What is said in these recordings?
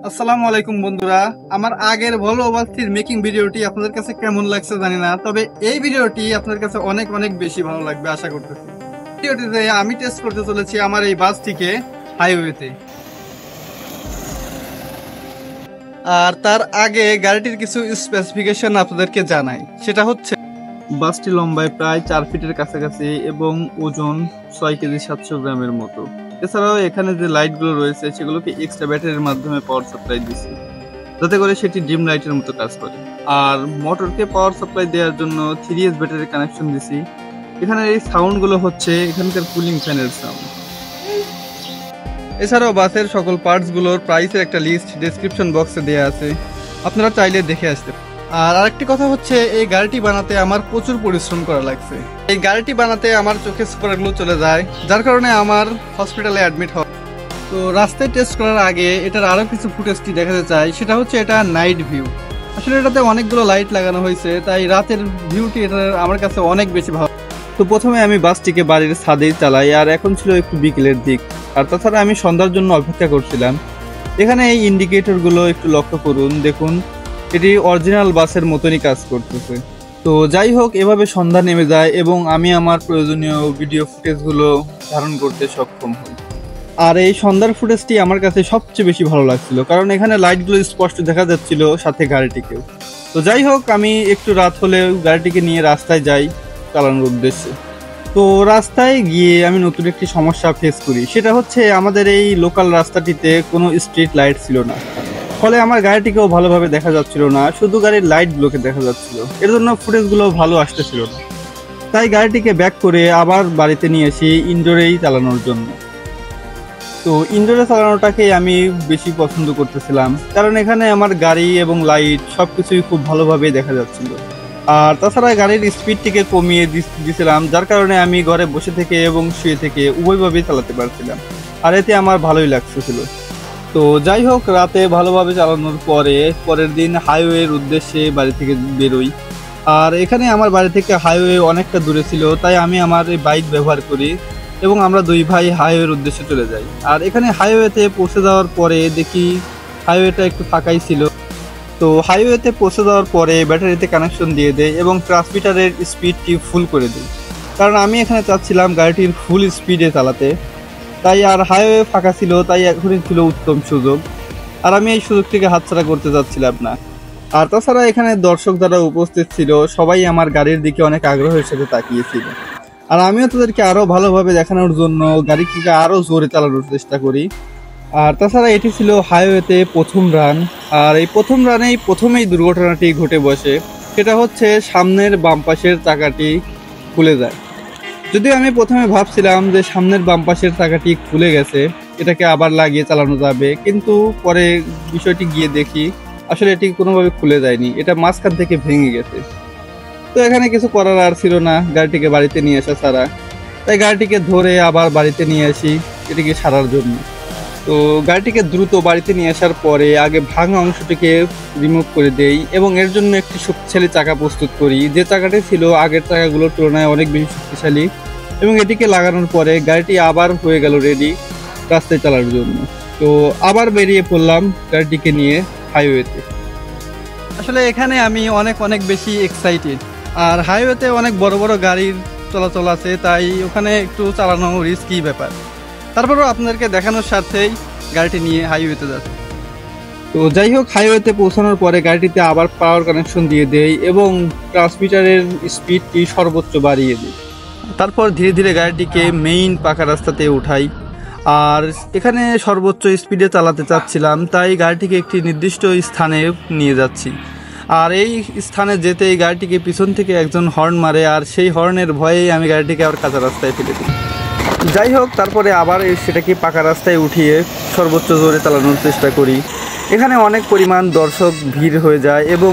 আসসালামু আলাইকুম বন্ধুরা, আমার আগের ভলভো বাসটির মেকিং ভিডিওটি আপনাদের কাছে কেমন লাগছে জানি না, তবে এই ভিডিওটি আপনাদের কাছে অনেক অনেক বেশি ভালো লাগবে আশা করতেছি। ভিডিওটিতে আমি টেস্ট করতে চলেছি আমার এই বাসটিকে হাইওয়েতে। আর তার আগে গাড়িটির কিছু স্পেসিফিকেশন আপনাদেরকে জানাই। সেটা হচ্ছে বাসটি লম্বায় প্রায় 4 ফিটের কাছাকাছি এবং ওজন 6 কেজি 700 গ্রামের মতো। এছাড়াও এখানে যে লাইটগুলো রয়েছে সেগুলোকে এক্সট্রা ব্যাটারির মাধ্যমে পাওয়ার সাপ্লাই দিছি, যাতে করে সেটি ডিম লাইটের মতো কাজ করে। আর মোটরকে পাওয়ার সাপ্লাই দেওয়ার জন্য 3S ব্যাটারি কানেকশন দিছি। এখানে এই সাউন্ডগুলো হচ্ছে এখানকার কুলিং ফ্যানের সাউন্ড। এছাড়াও বাসের সকল পার্টসগুলোর প্রাইসের একটা লিস্ট ডেসক্রিপশন বক্সে দেওয়া আছে, আপনারা চাইলে দেখে আসতে। আর আরেকটি কথা হচ্ছে, এই গাড়িটি বানাতে আমার প্রচুর পরিশ্রম করা লাগছে। এই গাড়িটি বানাতে আমার চোখে সুপারগ্লো চলে যায়, যার কারণে আমার হসপিটালে অ্যাডমিট হয়। তো রাস্তায় টেস্ট করার আগে এটার আরও কিছু ফুটেজটি দেখাতে চাই। সেটা হচ্ছে এটা নাইট ভিউ। আসলে এটাতে অনেকগুলো লাইট লাগানো হয়েছে, তাই রাতের ভিউটি এটা আমার কাছে অনেক বেশি ভালো। তো প্রথমে আমি বাসটিকে বাড়ির ছাদেই চালাই, আর এখন ছিল একটু বিকেলের দিক। আর তাছাড়া আমি সন্ধ্যার জন্য অপেক্ষা করছিলাম। এখানে এই ইন্ডিকেটরগুলো একটু লক্ষ্য করুন, দেখুন এটি অরিজিনাল বাসের মতনই কাজ করতেছে। তো যাই হোক, এভাবে সন্ধ্যা নেমে যায় এবং আমি আমার প্রয়োজনীয় ভিডিও ফুটেজগুলো ধারণ করতে সক্ষম হই। আর এই সন্ধ্যার ফুটেজটি আমার কাছে সবচেয়ে বেশি ভালো লাগছিল, কারণ এখানে লাইটগুলো স্পষ্ট দেখা যাচ্ছিল, সাথে গাড়িটিকেও। তো যাই হোক, আমি একটু রাত হলেও গাড়িটিকে নিয়ে রাস্তায় যাই চালানোর উদ্দেশ্যে। তো রাস্তায় গিয়ে আমি নতুন একটি সমস্যা ফেস করি। সেটা হচ্ছে আমাদের এই লোকাল রাস্তাটিতে কোনো স্ট্রিট লাইট ছিল না, ফলে আমার গাড়িটিকেও ভালোভাবে দেখা যাচ্ছিল না, শুধু গাড়ির লাইটগুলোকে দেখা যাচ্ছিল। এর জন্য ফুটেজগুলো ভালো আসতেছিল না। তাই গাড়িটিকে ব্যাক করে আবার বাড়িতে নিয়ে এসে ইনডোরেই চালানোর জন্য। তো ইনডোরে চালানোটাকেই আমি বেশি পছন্দ করতেছিলাম, কারণ এখানে আমার গাড়ি এবং লাইট সবকিছুই খুব ভালোভাবে দেখা যাচ্ছিল। আর তাছাড়া গাড়ির স্পিডটিকে কমিয়ে দিয়েছিলাম, যার কারণে আমি ঘরে বসে থেকে এবং শুয়ে থেকে উভয়ভাবেই চালাতে পারছিলাম। আর এতে আমার ভালোই লাগতেছিল। তো যাই হোক, রাতে ভালোভাবে চালানোর পরে পরের দিন হাইওয়ের উদ্দেশ্যে বাড়ি থেকে বেরোই। আর এখানে আমার বাড়ি থেকে হাইওয়ে অনেকটা দূরে ছিল, তাই আমি আমার এই বাইক ব্যবহার করি এবং আমরা দুই ভাই হাইওয়ের উদ্দেশ্যে চলে যাই। আর এখানে হাইওয়েতে পৌঁছে যাওয়ার পরে দেখি হাইওয়েটা একটু ফাঁকাই ছিল। তো হাইওয়েতে পৌঁছে যাওয়ার পরে ব্যাটারিতে কানেকশন দিয়ে দেয় এবং ট্রান্সমিটারের স্পিডটি ফুল করে দিই, কারণ আমি এখানে চাচ্ছিলাম গাড়িটির ফুল স্পিডে চালাতে। তাই আর হাইওয়ে ফাঁকা ছিল, তাই এখনই ছিল উত্তম সুযোগ। আর আমি এই সুযোগটিকে হাতছাড়া করতে চাচ্ছিলাম না। আর তাছাড়া এখানে দর্শক যারা উপস্থিত ছিল সবাই আমার গাড়ির দিকে অনেক আগ্রহের সাথে তাকিয়েছিল। আর আমিও তাদেরকে আরও ভালোভাবে দেখানোর জন্য গাড়িটিকে আরও জোরে চালানোর চেষ্টা করি। আর তাছাড়া এটি ছিল হাইওয়েতে প্রথম রান। আর এই প্রথম রানেই প্রথমেই দুর্ঘটনাটি ঘটে বসে। সেটা হচ্ছে সামনের বাম পাশের চাকাটি খুলে যায়। যদিও আমি প্রথমে ভাবছিলাম যে সামনের বাম পাশের চাকাটি খুলে গেছে, এটাকে আবার লাগিয়ে চালানো যাবে, কিন্তু পরে বিষয়টি গিয়ে দেখি আসলে এটি কোনোভাবে খুলে যায়নি, এটা মাঝখান থেকে ভেঙে গেছে। তো এখানে কিছু করার আর ছিল না গাড়িটিকে বাড়িতে নিয়ে আসা ছাড়া। তাই গাড়িটিকে ধরে আবার বাড়িতে নিয়ে আসি এটিকে সারার জন্য। তো গাড়িটিকে দ্রুত বাড়িতে নিয়ে আসার পরে আগে ভাঙা অংশটিকে রিমুভ করে দেই এবং এর জন্য একটি শক্তিশালী চাকা প্রস্তুত করি, যে চাকাটি ছিল আগের চাকাগুলোর তুলনায় অনেক বেশি শক্তিশালী। এবং এটিকে লাগানোর পরে গাড়িটি আবার হয়ে গেল রেডি রাস্তায় চালানোর জন্য। তো আবার বেরিয়ে পড়লাম গাড়িটিকে নিয়ে হাইওয়েতে। আসলে এখানে আমি অনেক অনেক বেশি এক্সাইটেড। আর হাইওয়েতে অনেক বড় বড় গাড়ির চলাচল আছে, তাই ওখানে একটু চালানো রিস্কি ব্যাপার। তারপরেও আপনাদেরকে দেখানোর স্বার্থেই গাড়িটি নিয়ে হাইওয়েতে যাচ্ছে। তো যাই হোক, হাইওয়েতে পৌঁছানোর পরে গাড়িটিতে আবার পাওয়ার কানেকশন দিয়ে দেই এবং ট্রান্সমিটারের স্পিডটি সর্বোচ্চ বাড়িয়ে দিই। তারপর ধীরে ধীরে গাড়িটিকে মেইন পাকা রাস্তাতে উঠাই। আর এখানে সর্বোচ্চ স্পিডে চালাতে চাচ্ছিলাম, তাই গাড়িটিকে একটি নির্দিষ্ট স্থানে নিয়ে যাচ্ছি। আর এই স্থানে যেতে এই গাড়িটিকে পিছন থেকে একজন হর্ন মারে, আর সেই হর্নের ভয়েই আমি গাড়িটিকে আবার কাঁচা রাস্তায় ফেলে দিই। যাই হোক, তারপরে আবার সেটাকে পাকা রাস্তায় উঠিয়ে সর্বোচ্চ জোরে চালানোর চেষ্টা করি। এখানে অনেক পরিমাণ দর্শক ভিড় হয়ে যায় এবং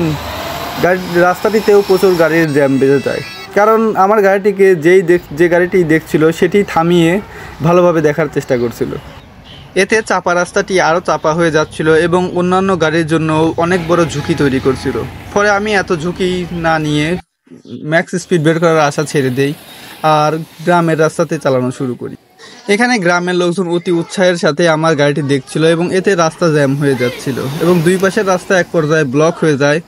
রাস্তাটিতেও প্রচুর গাড়ির জ্যাম বেঁধে যায়, কারণ আমার গাড়িটিকে যে গাড়িটি দেখছিল সেটি থামিয়ে ভালোভাবে দেখার চেষ্টা করছিল। এতে চাপা রাস্তাটি আরও চাপা হয়ে যাচ্ছিল এবং অন্যান্য গাড়ির জন্য অনেক বড় ঝুঁকি তৈরি করছিল। ফলে আমি এত ঝুঁকি না নিয়ে ম্যাক্স স্পিড বের করার আশা ছেড়ে দেই আর গ্রামের রাস্তাতে চালানো শুরু করি। এখানে গ্রামের লোকজন অতি উৎসাহের সাথে আমার গাড়িটি দেখছিল এবং এতে রাস্তা জ্যাম হয়ে যাচ্ছিল এবং দুই পাশের রাস্তা এক পর্যায়ে ব্লক হয়ে যায়,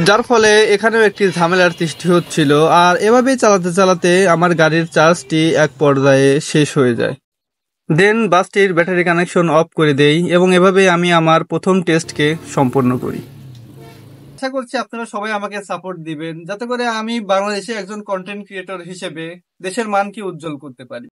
যার ফলে এখানেও একটি ঝামেলার সৃষ্টি হচ্ছিল। আর এভাবেই চালাতে চালাতে আমার গাড়ির চার্জটি এক পর্যায়ে শেষ হয়ে যায়। দেন বাসটির ব্যাটারি কানেকশন অফ করে দেই এবং এভাবেই আমি আমার প্রথম টেস্টকে সম্পন্ন করি। আশা করছি আপনারা সবাই আমাকে সাপোর্ট দিবেন, যাতে করে আমি বাংলাদেশে একজন কন্টেন্ট ক্রিয়েটর হিসেবে দেশের মানকে উজ্জ্বল করতে পারি।